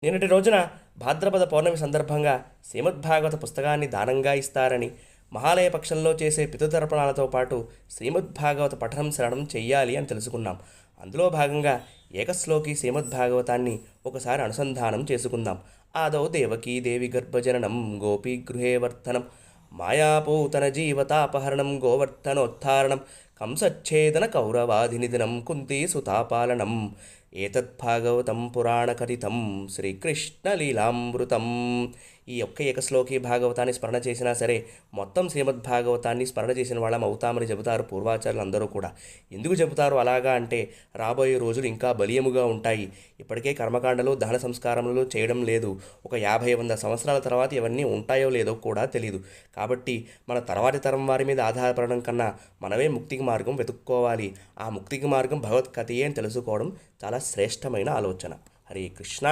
నిన్నటి రోజున భాద్రపద పౌర్ణమి సందర్భంగా శ్రీమద్భాగవత పుస్తకాన్ని దానంగా ఇస్తారని, మహాలయ పక్షంలో చేసే పితృతర్పణాలతో పాటు శ్రీమద్భాగవత పఠనం శ్రవణం చెయ్యాలి అని తెలుసుకున్నాం. అందులో భాగంగా ఏకశ్లోకి శ్రీమద్భాగవతాన్ని ఒకసారి అనుసంధానం చేసుకుందాం. ఆదౌ దేవకీ దేవి గర్భజననం గోపీగృహే వర్ధనం మాయాపూతన జీవతాపహరణం గోవర్ధనోత్థారణం కంసచ్ఛేదన కౌరవాధినిధనం కుంతీ సుతాపాలనం ఏతద్భాగవతం పురాణకథితం శ్రీకృష్ణలీలామృతం. ఈ ఒక్క ఏకశ్లోకి భాగవతాన్ని స్మరణ చేసినా సరే మొత్తం శ్రీమద్భాగవతాన్ని స్మరణ చేసిన వాళ్ళం అవుతామని చెబుతారు పూర్వాచార్యులు అందరూ కూడా. ఎందుకు చెబుతారు అలాగా అంటే, రాబోయే రోజులు ఇంకా బలీయముగా ఉంటాయి. ఇప్పటికే కర్మకాండలు దహన సంస్కారములు చేయడం లేదు. ఒక 50-100 సంవత్సరాల తర్వాత ఇవన్నీ ఉంటాయో లేదో కూడా తెలియదు. కాబట్టి మన తర్వాతి తరం వారి మీద ఆధారపడడం కన్నా మనమే ముక్తికి మార్గం వెతుక్కోవాలి. ఆ ముక్తికి మార్గం భగవత్కథయే అని తెలుసుకోవడం చాలా శ్రేష్టమైన ఆలోచన. హరే కృష్ణ.